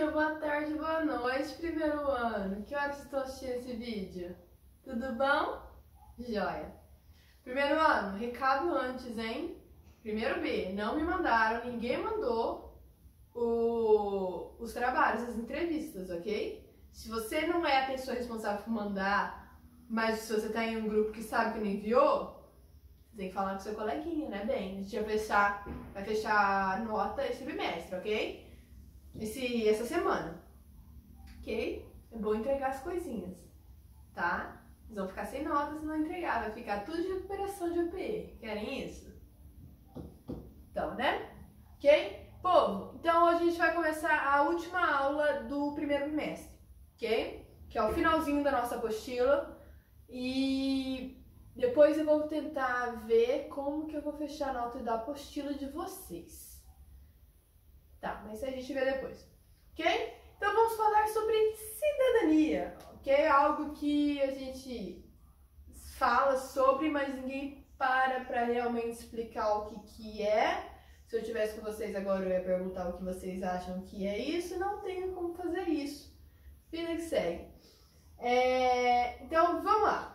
dia, boa tarde, boa noite, primeiro ano. Que horas estou assistindo esse vídeo? Tudo bom? Joia. Primeiro ano, recado antes, hein? Primeiro B, não me mandaram, ninguém mandou os trabalhos, as entrevistas, ok? Se você não é a pessoa responsável por mandar, mas se você tá em um grupo que sabe que não enviou, você tem que falar com seu coleguinha, né, bem? A gente vai fechar a nota esse bimestre, ok? Essa semana, ok? É bom entregar as coisinhas, tá? Eles vão ficar sem notas se não entregar, vai ficar tudo de recuperação de APE. Querem isso? Então, né? Ok? Povo, então hoje a gente vai começar a última aula do primeiro bimestre, ok? Que é o finalzinho da nossa apostila. E depois eu vou tentar ver como que eu vou fechar a nota da apostila de vocês. Tá, mas isso a gente vê depois, ok? Então vamos falar sobre cidadania, ok? Algo que a gente fala sobre, mas ninguém para realmente explicar o que é. Se eu tivesse com vocês agora, eu ia perguntar o que vocês acham que é isso. Não tenho como fazer isso. Vida que segue. Então, vamos lá.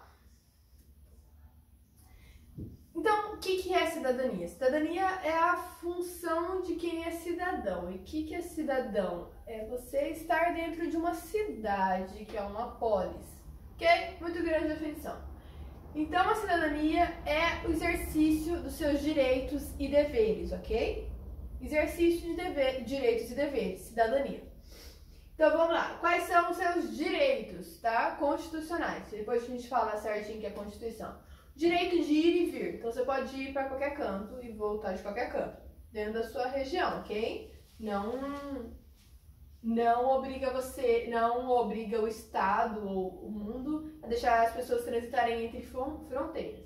Então, o que é cidadania? Cidadania é a função de quem é cidadão. E o que é cidadão? É você estar dentro de uma cidade, que é uma polis. Ok? Muito grande a definição. Então, a cidadania é o exercício dos seus direitos e deveres, ok? Exercício de direitos e deveres, cidadania. Então, vamos lá. Quais são os seus direitos, tá? Constitucionais. Depois a gente fala certinho que é a Constituição. Direito de ir e vir. Então, você pode ir para qualquer canto e voltar de qualquer canto, dentro da sua região, ok? Não obriga o Estado ou o mundo a deixar as pessoas transitarem entre fronteiras.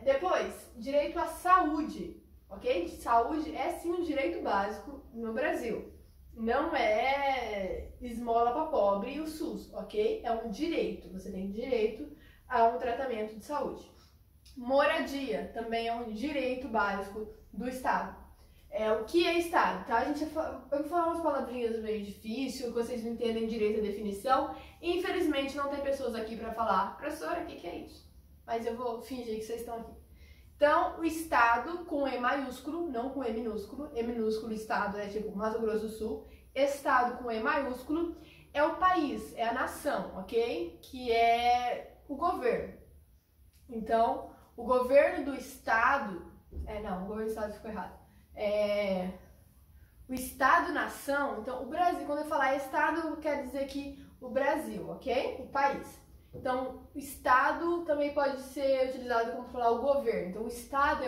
Depois, direito à saúde, ok? Saúde é sim um direito básico no Brasil. Não é esmola para pobre e o SUS, ok? É um direito, você tem direito a um tratamento de saúde. Moradia também é um direito básico do Estado. O que é Estado, tá? Eu vou falar umas palavrinhas meio difíceis, que vocês não entendem direito a definição. Infelizmente, não tem pessoas aqui para falar, professora, o que é isso? Mas eu vou fingir que vocês estão aqui. Então, o Estado com E maiúsculo, não com E minúsculo. E minúsculo, Estado é tipo Mato Grosso do Sul. Estado com E maiúsculo é o país, é a nação, ok? Que é o governo. Então, o governo do Estado... o governo do Estado ficou errado. O Estado-nação, então o Brasil, quando eu falar Estado, quer dizer que o Brasil, ok? O país. Então, o Estado também pode ser utilizado como falar o governo. Então, o Estado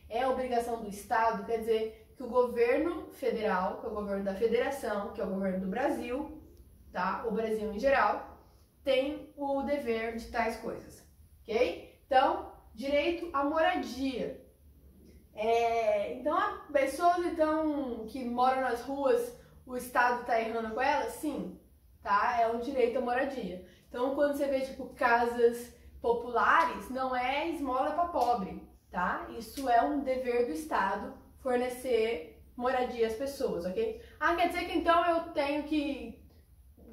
é obrigação do Estado, quer dizer que o governo federal, que é o governo da federação, que é o governo do Brasil, tá? O Brasil em geral, tem o dever de tais coisas, ok? Então, direito à moradia. Então, pessoas que moram nas ruas, o Estado está errando com elas? Sim, tá? É um direito à moradia. Então, quando você vê, tipo, casas populares, não é esmola para pobre, tá? Isso é um dever do Estado fornecer moradia às pessoas, ok? Quer dizer que então eu tenho que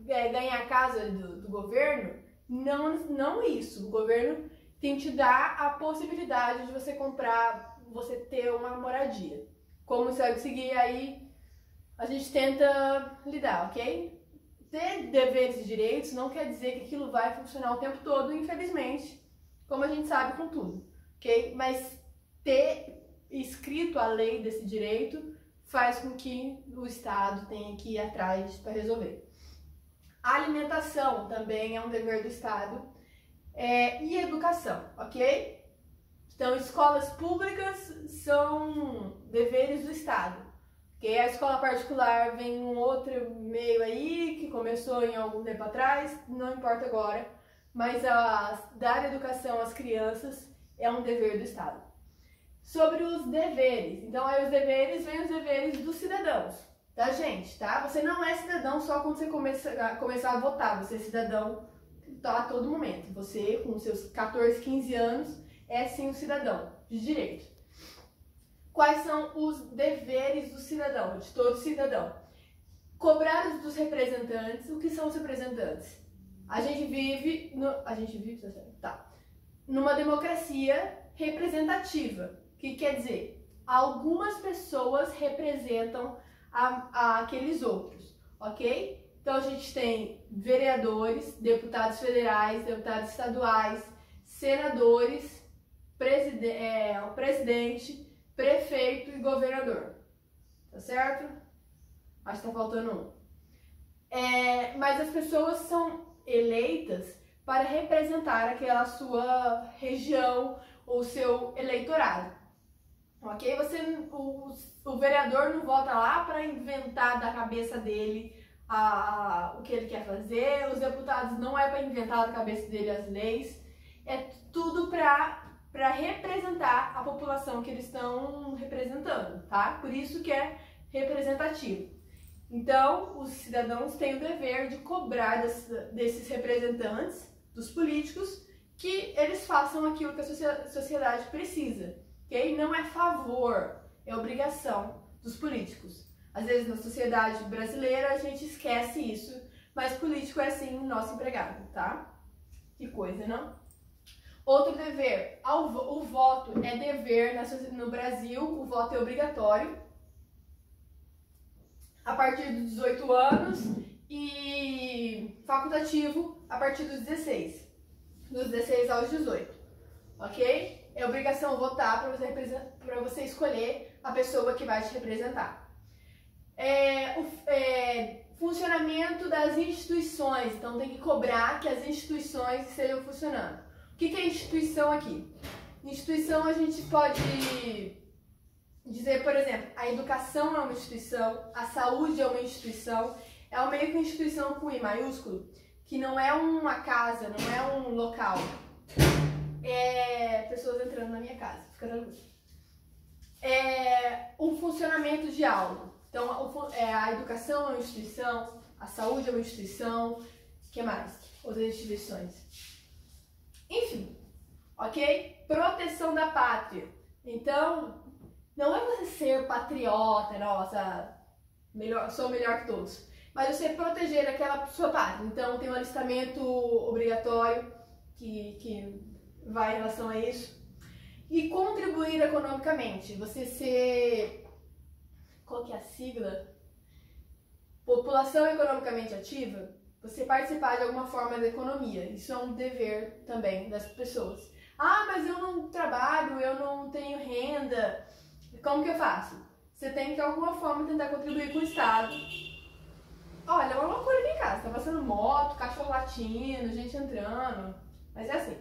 ganhar a casa do governo? Não isso. O governo tem que te dar a possibilidade de você comprar, você ter uma moradia. Como você vai conseguir aí, a gente tenta lidar, ok? Ter deveres e direitos não quer dizer que aquilo vai funcionar o tempo todo, infelizmente, como a gente sabe com tudo, ok? Mas ter escrito a lei desse direito faz com que o Estado tenha que ir atrás para resolver. A alimentação também é um dever do Estado. E educação, ok? Então, escolas públicas são deveres do Estado. Okay? A escola particular vem um outro meio aí, que começou em algum tempo atrás, não importa agora, mas dar educação às crianças é um dever do Estado. Sobre os deveres, então aí os deveres vêm os deveres dos cidadãos, da gente, tá? Você não é cidadão só quando você começar a votar, você é cidadão a todo momento. Você, com seus 14, 15 anos, é sim um cidadão de direito. Quais são os deveres do cidadão, de todo cidadão? Cobrar dos representantes. O que são os representantes? A gente vive numa democracia representativa. O que quer dizer? Algumas pessoas representam aqueles outros, ok? Então a gente tem vereadores, deputados federais, deputados estaduais, senadores, o presidente, prefeito e governador. Tá certo? Acho que tá faltando um. Mas as pessoas são eleitas para representar aquela sua região ou seu eleitorado. Ok? O vereador não vota lá para inventar da cabeça dele o que ele quer fazer, os deputados não é para inventar da cabeça dele as leis, é tudo para representar a população que eles estão representando, tá? Por isso que é representativo. Então, os cidadãos têm o dever de cobrar desses representantes, dos políticos, que eles façam aquilo que a sociedade precisa, ok? Não é favor, é obrigação dos políticos. Às vezes, na sociedade brasileira, a gente esquece isso, mas político é, sim, nosso empregado, tá? Que coisa, não? Outro dever, o voto é dever no Brasil, o voto é obrigatório a partir dos 18 anos e facultativo a partir dos 16, dos 16 aos 18, ok? É obrigação votar para você escolher a pessoa que vai te representar. Funcionamento das instituições, então tem que cobrar que as instituições estejam funcionando. O que é instituição aqui? Instituição a gente pode dizer, por exemplo, a educação é uma instituição, a saúde é uma instituição, é uma meio que uma instituição com I maiúsculo, que não é uma casa, não é um local. Pessoas entrando na minha casa, fica tranquilo. Um funcionamento de algo. Então, a educação é uma instituição, a saúde é uma instituição, o que mais? Outras instituições. Enfim, ok? Proteção da pátria. Então, não é você ser patriota, nossa, sou melhor que todos, mas você proteger aquela sua pátria. Então, tem um alistamento obrigatório que vai em relação a isso. E contribuir economicamente. Você ser... Qual que é a sigla? População economicamente ativa. Você participar de alguma forma da economia. Isso é um dever também das pessoas. Ah, mas eu não trabalho, eu não tenho renda. Como que eu faço? Você tem que de alguma forma tentar contribuir com o Estado. Olha, é uma loucura aqui em casa. Tá passando moto, cachorro latindo, gente entrando. Mas é assim.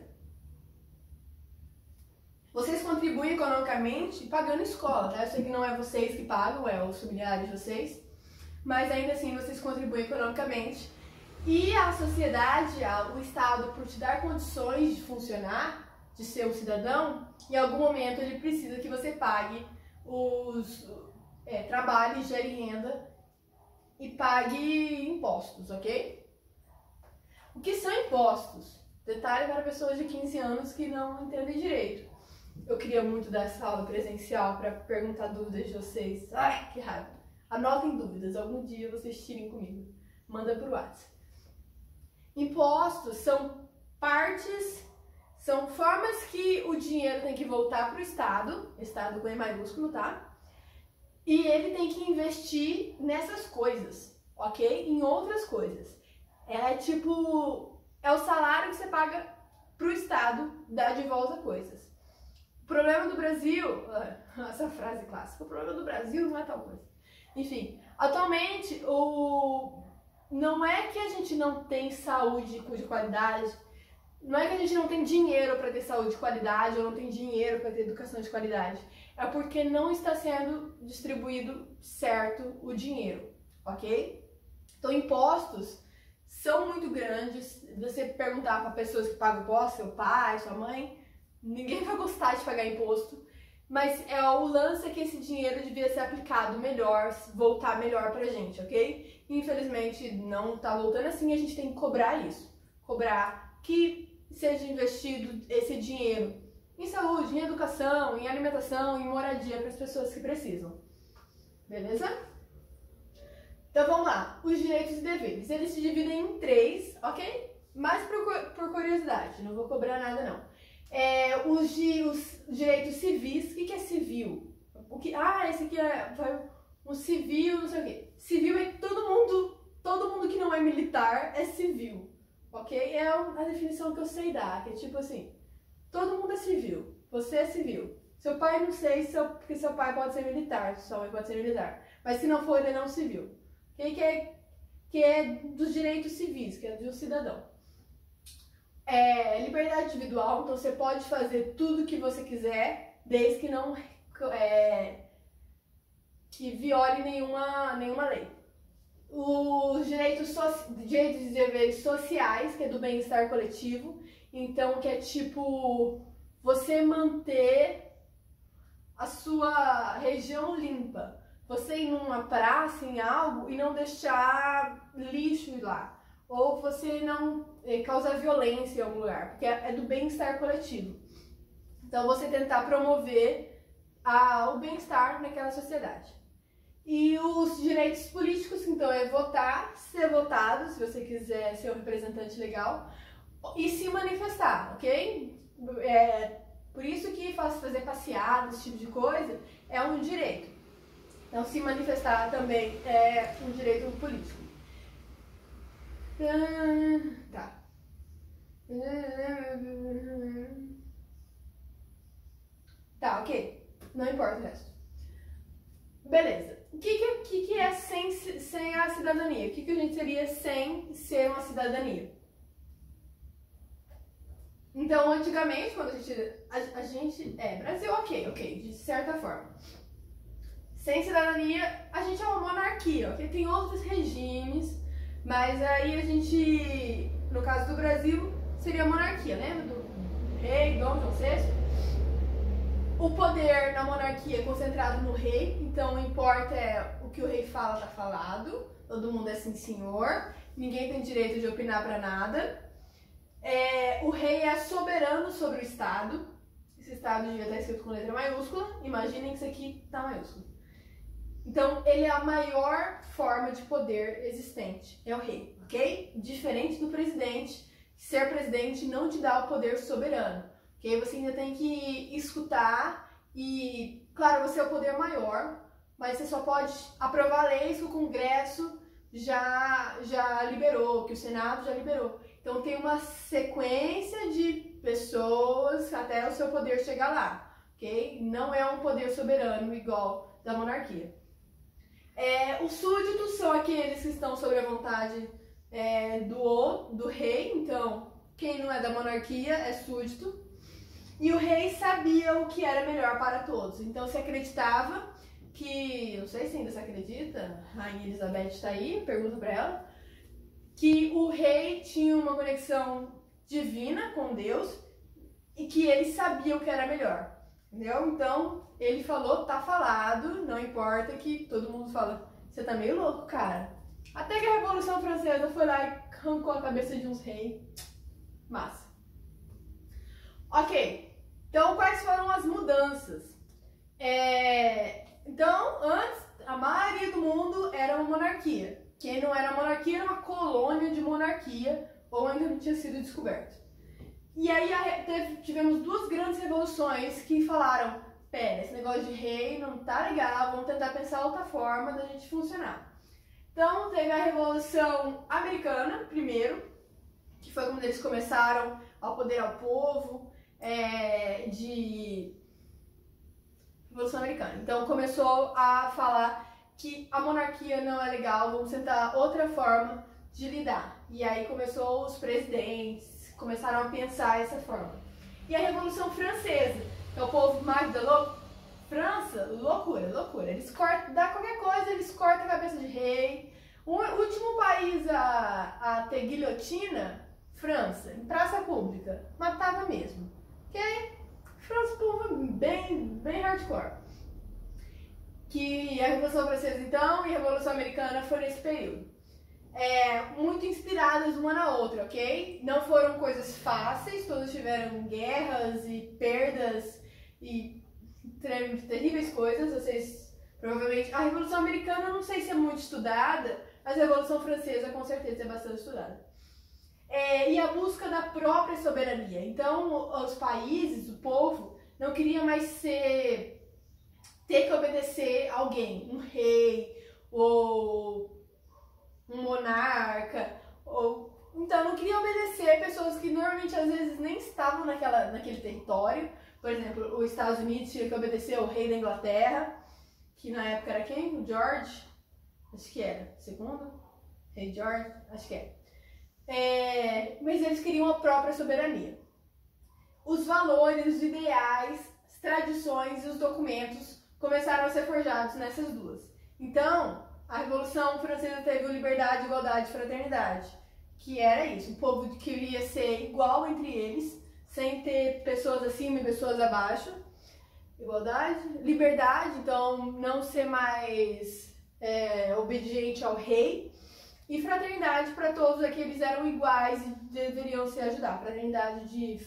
Vocês contribuem economicamente pagando escola, tá? Eu sei que não é vocês que pagam, é os familiares de vocês, mas ainda assim vocês contribuem economicamente. E a sociedade, o Estado, por te dar condições de funcionar, de ser um cidadão, em algum momento ele precisa que você pague trabalhe, gere renda e pague impostos, ok? O que são impostos? Detalhe para pessoas de 15 anos que não entendem direito. Eu queria muito dar essa aula presencial para perguntar dúvidas de vocês. Ai, que raiva. Anotem dúvidas, algum dia vocês tirem comigo. Manda pro WhatsApp. Impostos são formas que o dinheiro tem que voltar pro Estado com E maiúsculo, tá? E ele tem que investir nessas coisas, ok? Em outras coisas. É o salário que você paga pro Estado dar de volta coisas. O problema do Brasil, essa frase clássica, o problema do Brasil não é tal coisa. Enfim, atualmente, não é que a gente não tem saúde de qualidade, não é que a gente não tem dinheiro para ter saúde de qualidade ou não tem dinheiro para ter educação de qualidade. É porque não está sendo distribuído certo o dinheiro, ok? Então, impostos são muito grandes. Você perguntar para pessoas que pagam imposto, seu pai, sua mãe, ninguém vai gostar de pagar imposto, mas o lance é que esse dinheiro devia ser aplicado melhor, voltar melhor pra gente, ok? Infelizmente não tá voltando assim, a gente tem que cobrar isso. Cobrar que seja investido esse dinheiro em saúde, em educação, em alimentação, em moradia para as pessoas que precisam. Beleza? Então vamos lá, os direitos e deveres. Eles se dividem em 3, ok? Mas por curiosidade, não vou cobrar nada não. Os direitos civis, o que é civil? Esse aqui é um civil, não sei o quê. Civil é todo mundo que não é militar é civil, ok? É a definição que eu sei dar, que é tipo assim, todo mundo é civil, você é civil. Seu pai não sei, porque seu pai pode ser militar, sua mãe pode ser militar. Mas se não for, ele não é um civil. Que é dos direitos civis, que é de um cidadão. Liberdade individual, então você pode fazer tudo o que você quiser, desde que não que viole nenhuma lei. Os direitos e deveres sociais, que é do bem-estar coletivo, então que é tipo você manter a sua região limpa, você ir numa praça, em algo, e não deixar lixo lá. Ou você não causar violência em algum lugar, porque é do bem-estar coletivo. Então, você tentar promover o bem-estar naquela sociedade. E os direitos políticos, então, é votar, ser votado, se você quiser ser um representante legal, e se manifestar, ok? Por isso que fazer passeadas, esse tipo de coisa, é um direito. Então, se manifestar também é um direito político. Tá. Tá, ok. Não importa o resto. Beleza. O que é sem a cidadania? O que a gente seria sem ser uma cidadania? Então, antigamente, quando a gente... Brasil, ok, de certa forma. Sem cidadania, a gente é uma monarquia, ok? Tem outros regimes, mas aí a gente, no caso do Brasil, seria a monarquia, lembra do rei, Dom João VI? O poder na monarquia é concentrado no rei, então o importa o que o rei fala, tá falado, todo mundo é sim senhor, ninguém tem direito de opinar pra nada. O rei é soberano sobre o Estado, esse Estado devia estar escrito com letra maiúscula, imaginem que isso aqui tá maiúsculo. Então, ele é a maior forma de poder existente, é o rei, ok? Diferente do presidente, ser presidente não te dá o poder soberano, ok? Você ainda tem que escutar e, claro, você é o poder maior, mas você só pode aprovar leis que o Congresso já liberou, que o Senado já liberou. Então, tem uma sequência de pessoas até o seu poder chegar lá, ok? Não é um poder soberano igual da monarquia. Os súditos são aqueles que estão sob a vontade do rei, então quem não é da monarquia é súdito. E o rei sabia o que era melhor para todos, então se acreditava que, não sei se ainda se acredita, a Rainha Elizabeth está aí, pergunta para ela, que o rei tinha uma conexão divina com Deus e que ele sabia o que era melhor, entendeu? Então, ele falou, tá falado, não importa que todo mundo fala, você tá meio louco, cara. Até que a Revolução Francesa foi lá e arrancou a cabeça de uns reis. Massa. Ok, então quais foram as mudanças? Então, antes, a maioria do mundo era uma monarquia. Quem não era monarquia era uma colônia de monarquia, ou ainda não tinha sido descoberto. E aí tivemos duas grandes revoluções que falaram, pera, esse negócio de rei não tá legal, vamos tentar pensar outra forma da gente funcionar. Então, teve a Revolução Americana, primeiro, que foi quando eles começaram ao poder ao povo, de Revolução Americana. Então, começou a falar que a monarquia não é legal, vamos tentar outra forma de lidar. E aí começou os presidentes, começaram a pensar essa forma. E a Revolução Francesa, que é o povo mais da louco. França, loucura. Eles cortam, dá qualquer coisa, eles cortam a cabeça de rei. O último país a ter guilhotina, França, em praça pública, matava mesmo. Ok? França, povo bem hardcore. Que a Revolução Francesa, então, e a Revolução Americana foram nesse período. Muito inspiradas uma na outra, ok? Não foram coisas fáceis, todos tiveram guerras e perdas e terríveis coisas, vocês Provavelmente, a Revolução Americana eu não sei se é muito estudada, mas a Revolução Francesa com certeza é bastante estudada. E a busca da própria soberania. Então, os países, o povo, não queria mais ter que obedecer a alguém, um rei, ou um monarca, então não queria obedecer pessoas que normalmente às vezes nem estavam naquele território. Por exemplo, os Estados Unidos tinha que obedecer ao rei da Inglaterra, que na época era quem? O George? Acho que era. Segundo? Rei George? Acho que era. Mas eles queriam a própria soberania. Os valores, os ideais, as tradições e os documentos começaram a ser forjados nessas duas. Então, a Revolução Francesa teve liberdade, igualdade e fraternidade, que era isso. O povo queria ser igual entre eles, sem ter pessoas acima e pessoas abaixo. Igualdade, liberdade, então não ser mais obediente ao rei. E fraternidade para todos aqueles eram iguais e deveriam se ajudar. Fraternidade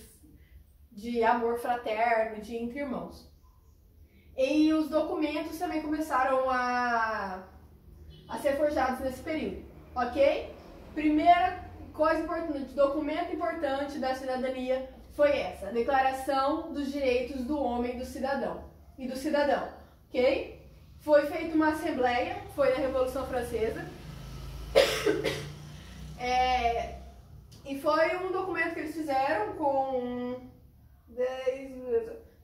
de amor fraterno, de entre irmãos. E os documentos também começaram a ser forjados nesse período, ok? Primeira coisa importante, documento importante da cidadania foi essa, a Declaração dos Direitos do Homem e do Cidadão, ok? Foi feita uma assembleia, foi na Revolução Francesa, e foi um documento que eles fizeram com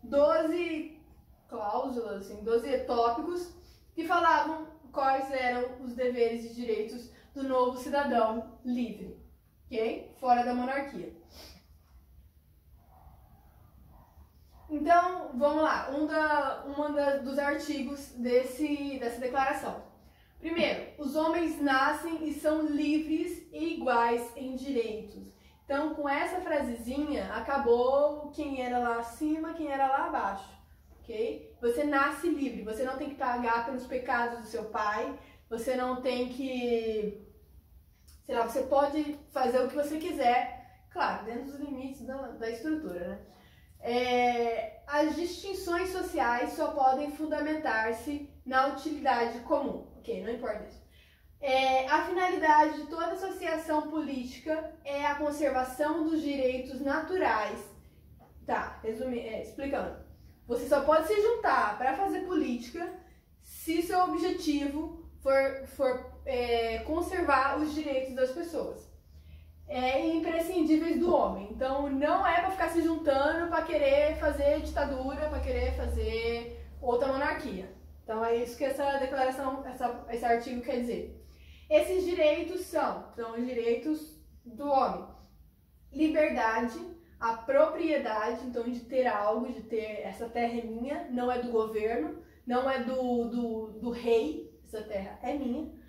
12 cláusulas, assim, 12 tópicos, que falavam quais eram os deveres e direitos do novo cidadão livre, ok? Fora da monarquia. Então, vamos lá, dos artigos dessa declaração. Primeiro, os homens nascem e são livres e iguais em direitos. Então, com essa frasezinha, acabou quem era lá acima, quem era lá abaixo, ok? Você nasce livre, você não tem que pagar pelos pecados do seu pai, você não tem que, sei lá, você pode fazer o que você quiser, claro, dentro dos limites da estrutura, né? As distinções sociais só podem fundamentar-se na utilidade comum, ok? Não importa isso. A finalidade de toda associação política é a conservação dos direitos naturais. Tá, explicando. Você só pode se juntar para fazer política se seu objetivo for conservar os direitos das pessoas. Imprescindíveis do homem. Então não é para ficar se juntando para querer fazer ditadura, para querer fazer outra monarquia. Então é isso que essa declaração, esse artigo quer dizer. Esses direitos são os direitos do homem: liberdade, a propriedade, então de ter algo, de ter essa terra é minha, não é do governo, não é do rei, essa terra é minha.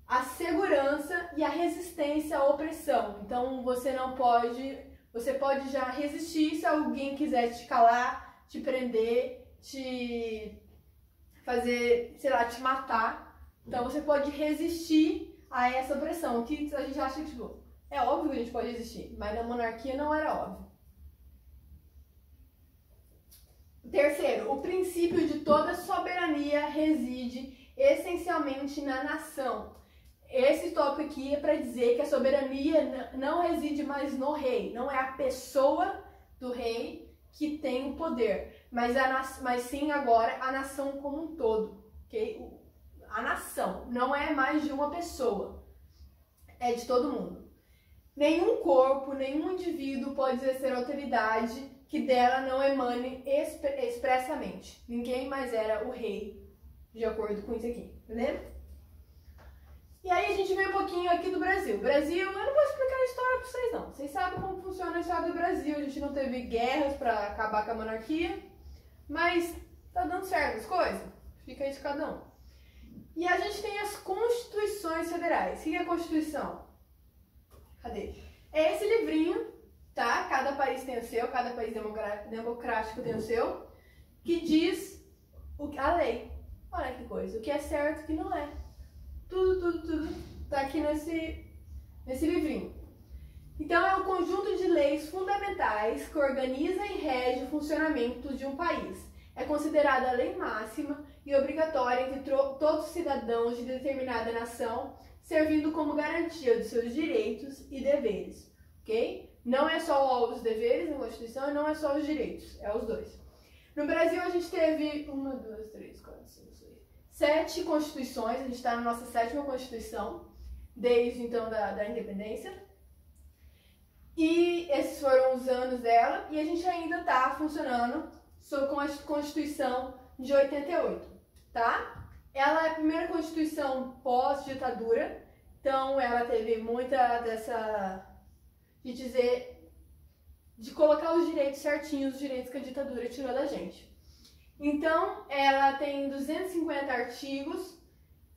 A segurança e a resistência à opressão. Então você pode já resistir se alguém quiser te calar, te prender, te fazer, sei lá, te matar. Então você pode resistir a essa opressão, que a gente acha que, tipo, é óbvio que a gente pode resistir, mas na monarquia não era óbvio. Terceiro, o princípio de toda soberania reside essencialmente na nação. Esse tópico aqui é para dizer que a soberania não reside mais no rei, não é a pessoa do rei que tem o poder, mas sim agora a nação como um todo, ok? A nação não é mais de uma pessoa, é de todo mundo. Nenhum corpo, nenhum indivíduo pode exercer autoridade que dela não emane expressamente. Ninguém mais era o rei, de acordo com isso aqui, beleza? E aí a gente vem um pouquinho aqui do Brasil. Brasil, eu não vou explicar a história para vocês não. Vocês sabem como funciona a história do Brasil. A gente não teve guerras para acabar com a monarquia, mas tá dando certo as coisas. Fica aí de cada um. E a gente tem as constituições federais. O que é a Constituição? Cadê? É esse livrinho, tá? Cada país tem o seu, cada país democrático tem o seu, que diz a lei. Olha que coisa, o que é certo e o que não é. Tudo tá aqui nesse livrinho. Então é o conjunto de leis fundamentais que organiza e rege o funcionamento de um país. É considerada a lei máxima e obrigatória entre todos os cidadãos de determinada nação, servindo como garantia dos seus direitos e deveres, ok? Não é só os deveres na Constituição e não é só os direitos, é os dois. No Brasil a gente teve 7 constituições, a gente está na nossa 7ª Constituição, desde então da independência. E esses foram os anos dela, e a gente ainda está funcionando com a Constituição de 88, tá? Ela é a primeira Constituição pós-ditadura, então ela teve muita de colocar os direitos certinhos, os direitos que a ditadura tirou da gente. Então, ela tem 250 artigos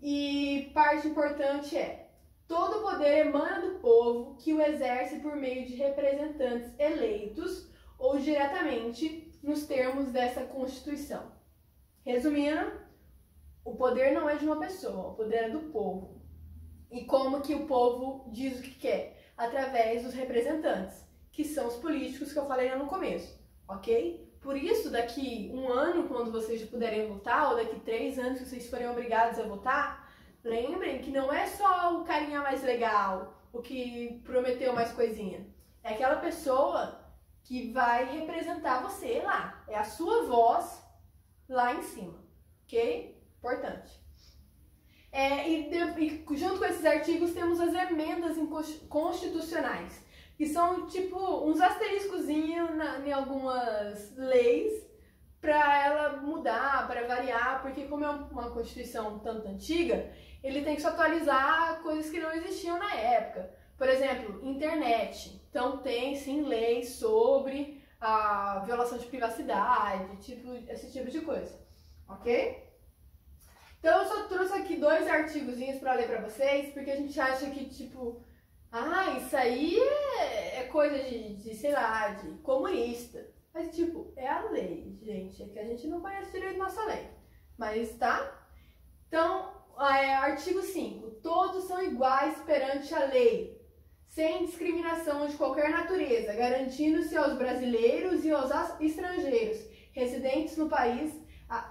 e parte importante é: todo o poder emana do povo, que o exerce por meio de representantes eleitos ou diretamente nos termos dessa Constituição. Resumindo, o poder não é de uma pessoa, o poder é do povo. E como que o povo diz o que quer? Através dos representantes, que são os políticos que eu falei lá no começo, ok? Por isso, daqui um ano, quando vocês puderem votar, ou daqui 3 anos, que vocês forem obrigados a votar, lembrem que não é só o carinha mais legal, o que prometeu mais coisinha. É aquela pessoa que vai representar você lá. É a sua voz lá em cima, ok? Importante. E junto com esses artigos temos as emendas constitucionais, que são tipo uns asteriscozinhos em algumas leis para ela mudar, para variar, porque como é uma Constituição tanto antiga, ele tem que se atualizar coisas que não existiam na época. Por exemplo, internet. Então tem sim leis sobre a violação de privacidade, esse tipo de coisa, ok? Então eu só trouxe aqui 2 artigozinhos para ler para vocês, porque a gente acha que tipo, isso aí é coisa de, sei lá, de comunista. Mas, tipo, é a lei, gente. É que a gente não conhece direito nossa lei. Mas, tá? Então, artigo 5. Todos são iguais perante a lei, sem discriminação de qualquer natureza, garantindo-se aos brasileiros e aos estrangeiros residentes no país a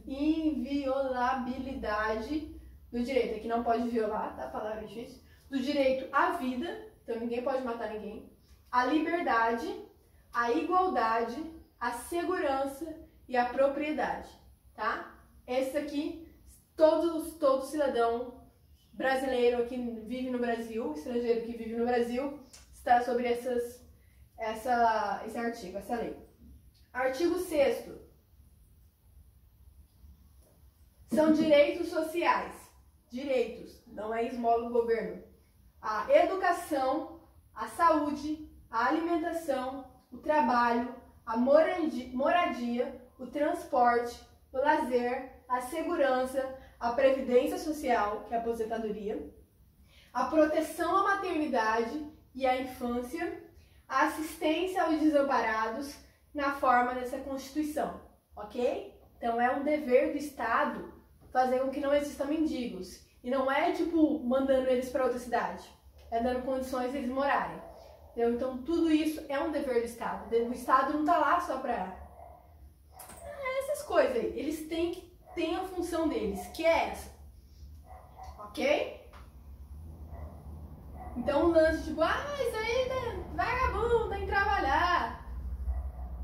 inviolabilidade do direito, aqui não pode violar, tá? A palavra é difícil. Do direito à vida, então ninguém pode matar ninguém. A liberdade, a igualdade, a segurança e a propriedade, tá? Esse aqui, todo cidadão brasileiro que vive no Brasil, estrangeiro que vive no Brasil, está sobre esse artigo, essa lei. Artigo 6º. São direitos sociais. Direitos, não é esmola do governo. A educação, a saúde, a alimentação, o trabalho, a moradia, o transporte, o lazer, a segurança, a previdência social, que é a aposentadoria, a proteção à maternidade e à infância, a assistência aos desamparados na forma dessa Constituição, ok? Então é um dever do Estado fazer com que não existam mendigos. E não é, tipo, mandando eles para outra cidade. É dando condições de eles morarem. Entendeu? Então, tudo isso é um dever do Estado. O Estado não tá lá só pra essas coisas aí. Eles têm a função deles, que é essa. Ok? Então, um lance tipo, isso aí é vagabundo, tem que trabalhar.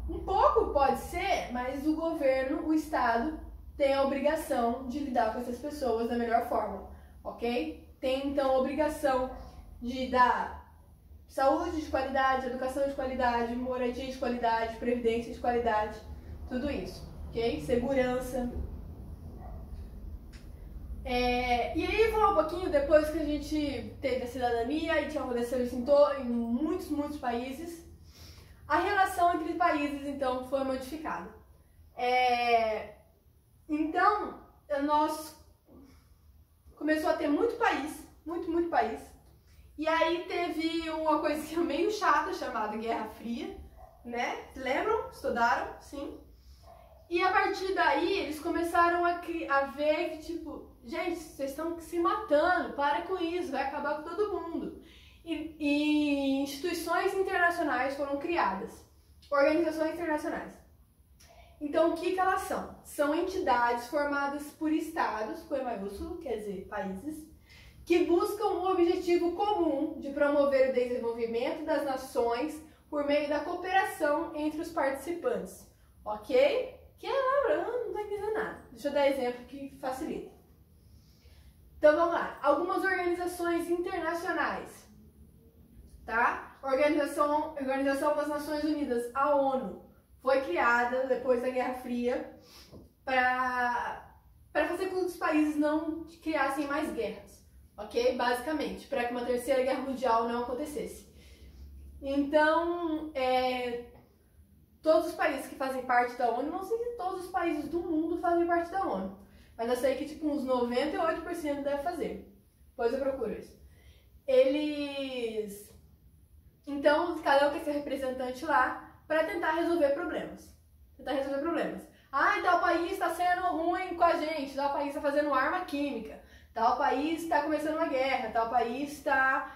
Um pouco pode ser, mas o governo, o Estado, tem a obrigação de lidar com essas pessoas da melhor forma, ok? Tem, então, a obrigação de dar saúde de qualidade, educação de qualidade, moradia de qualidade, previdência de qualidade, tudo isso, ok? Segurança. E aí, falar um pouquinho, depois que a gente teve a cidadania e que aconteceu isso em muitos países, a relação entre países, então, foi modificada. Então, nós começou a ter muito país, muito país. E aí teve uma coisa meio chata chamada Guerra Fria, né? Lembram? Estudaram? Sim. E a partir daí eles começaram a ver que, tipo, gente, vocês estão se matando, para com isso, vai acabar com todo mundo. E instituições internacionais foram criadas, organizações internacionais. Então, o que que elas são? São entidades formadas por estados, com E maiúsculo, quer dizer, países, que buscam um objetivo comum de promover o desenvolvimento das nações por meio da cooperação entre os participantes. Ok? Que não tá entendendo nada. Deixa eu dar exemplo que facilita. Então vamos lá. Algumas organizações internacionais, tá? Organização das Nações Unidas, a ONU, foi criada depois da Guerra Fria para fazer com que os países não criassem mais guerras, ok? Basicamente, para que uma terceira guerra mundial não acontecesse. Então, todos os países que fazem parte da ONU, não sei se todos os países do mundo fazem parte da ONU, mas eu sei que tipo uns 98% deve fazer. Depois eu procuro isso. Então, cada um quer ser representante lá para tentar resolver problemas. Ah, tal país está sendo ruim com a gente, tal país está fazendo arma química, tal país está começando uma guerra, tal país está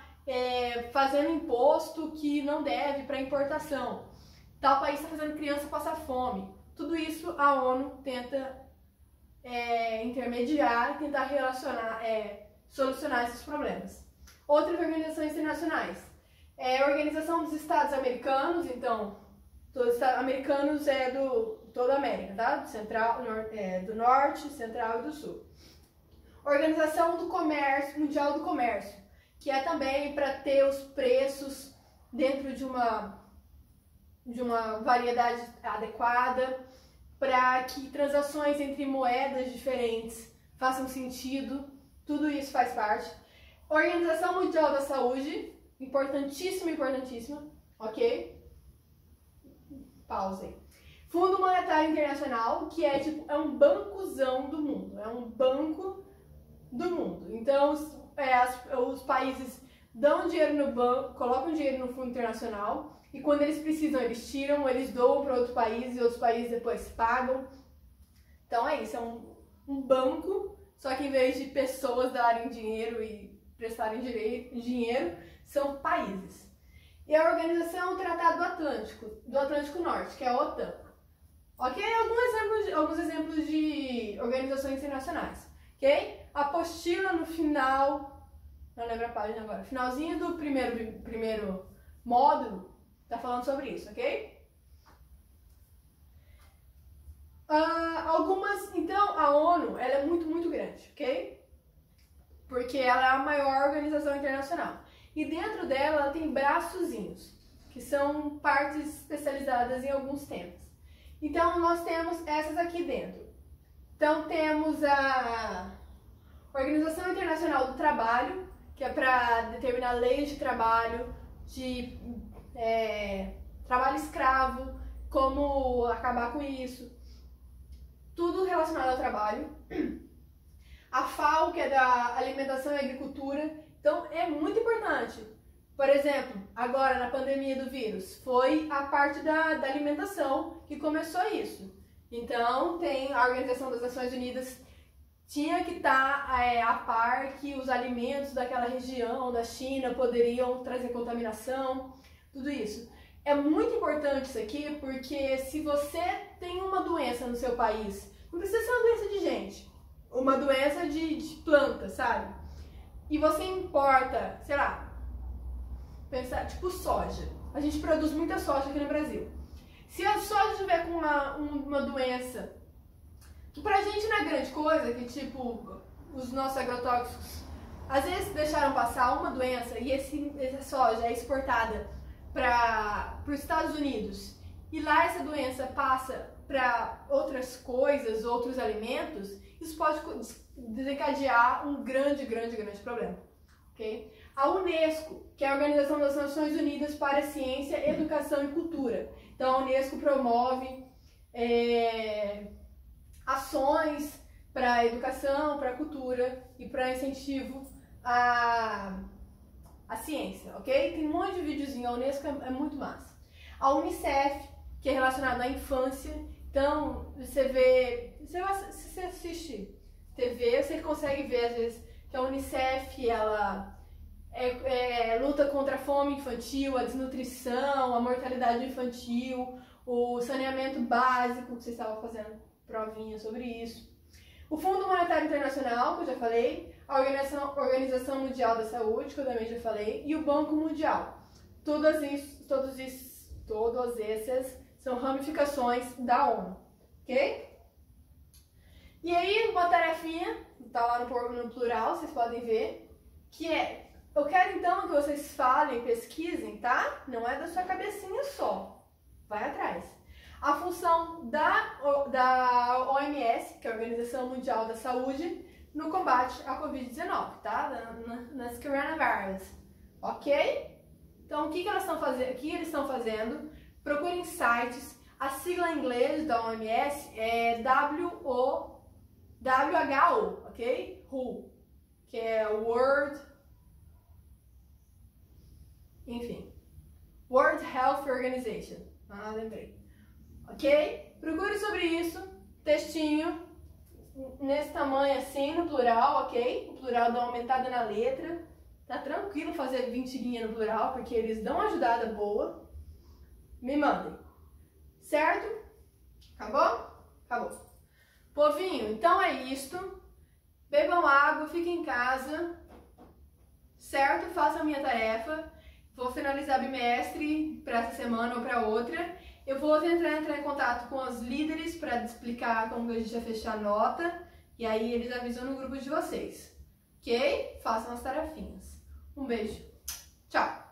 fazendo imposto que não deve para importação, tal país está fazendo criança passar fome. Tudo isso a ONU tenta intermediar, tentar solucionar esses problemas. Outras organizações internacionais. Organização dos Estados Americanos, então, todos os Estados americanos toda a América, tá? Do Norte, Central e do Sul. Organização do Comércio, Mundial do Comércio, que é também para ter os preços dentro de uma variedade adequada, para que transações entre moedas diferentes façam sentido, tudo isso faz parte. Organização Mundial da Saúde, importantíssima, ok? Pausa aí. Fundo Monetário Internacional, que é um bancozão do mundo, é um banco do mundo. Então, os países dão dinheiro no banco, colocam dinheiro no Fundo Internacional, e quando eles precisam, eles tiram, eles doam para outros países, e outros países depois pagam. Então é isso, é um banco, só que em vez de pessoas darem dinheiro e prestarem dinheiro, são países. E a Organização Tratado do Atlântico Norte, que é a OTAN. Ok? Alguns exemplos de organizações internacionais. Ok? Apostila no final, não lembro a página agora, finalzinho do primeiro módulo, tá falando sobre isso, ok? Então, a ONU, ela é muito grande, ok? Porque ela é a maior organização internacional. E dentro dela, ela tem braçozinhos, que são partes especializadas em alguns temas. Então, nós temos essas aqui dentro. Então, temos a Organização Internacional do Trabalho, que é para determinar leis de trabalho, de trabalho escravo, como acabar com isso. Tudo relacionado ao trabalho. A FAO, que é da Alimentação e Agricultura. Então, é muito importante. Por exemplo, agora na pandemia do vírus, foi a parte da alimentação que começou isso. Então, tem a Organização das Nações Unidas, tinha que estar a par que os alimentos daquela região, da China, poderiam trazer contaminação, tudo isso. É muito importante isso aqui, porque se você tem uma doença no seu país, não precisa ser uma doença de gente, uma doença de planta, sabe? E você importa, sei lá, pensar, tipo soja. A gente produz muita soja aqui no Brasil. Se a soja tiver com uma doença, que pra gente não é grande coisa, que tipo, os nossos agrotóxicos, às vezes deixaram passar uma doença e essa soja é exportada para os Estados Unidos, e lá essa doença passa para outras coisas, outros alimentos, isso pode desencadear um grande problema, ok? A Unesco, que é a Organização das Nações Unidas para a Ciência, Educação e Cultura. Então, a Unesco promove ações para a educação, para a cultura e para incentivo à ciência, ok? Tem um monte de videozinho, a Unesco é muito massa. A Unicef, que é relacionada à infância, então se você assiste TV, você consegue ver às vezes que a Unicef, ela luta contra a fome infantil, a desnutrição, a mortalidade infantil, o saneamento básico, que vocês estavam fazendo provinha sobre isso. O Fundo Monetário Internacional, que eu já falei, a Organização Mundial da Saúde, que eu também já falei, e o Banco Mundial. Todos esses são ramificações da ONU, ok? E aí, uma tarefinha, tá lá no plural, vocês podem ver, que é, eu quero então que vocês falem, pesquisem, tá? Não é da sua cabecinha só, vai atrás. A função da OMS, que é a Organização Mundial da Saúde, no combate à Covid-19, tá? Nas coronavirus, ok? Então, o que eles estão fazendo? Procurem sites. A sigla em inglês da OMS é WHO, ok? WHO, que é World Health Organization. Ah, lembrei. Ok? Procure sobre isso, textinho, nesse tamanho assim, no plural, ok? O plural dá uma aumentada na letra. Tá tranquilo fazer 20 linhas no plural, porque eles dão uma ajudada boa. Me mandem. Certo? Acabou? Acabou. Povinho, então é isto. Bebam água, fiquem em casa. Certo? Façam a minha tarefa. Vou finalizar bimestre para essa semana ou para outra. Eu vou tentar entrar em contato com os líderes para explicar como que a gente vai fechar a nota. E aí eles avisam no grupo de vocês. Ok? Façam as tarefinhas. Um beijo. Tchau!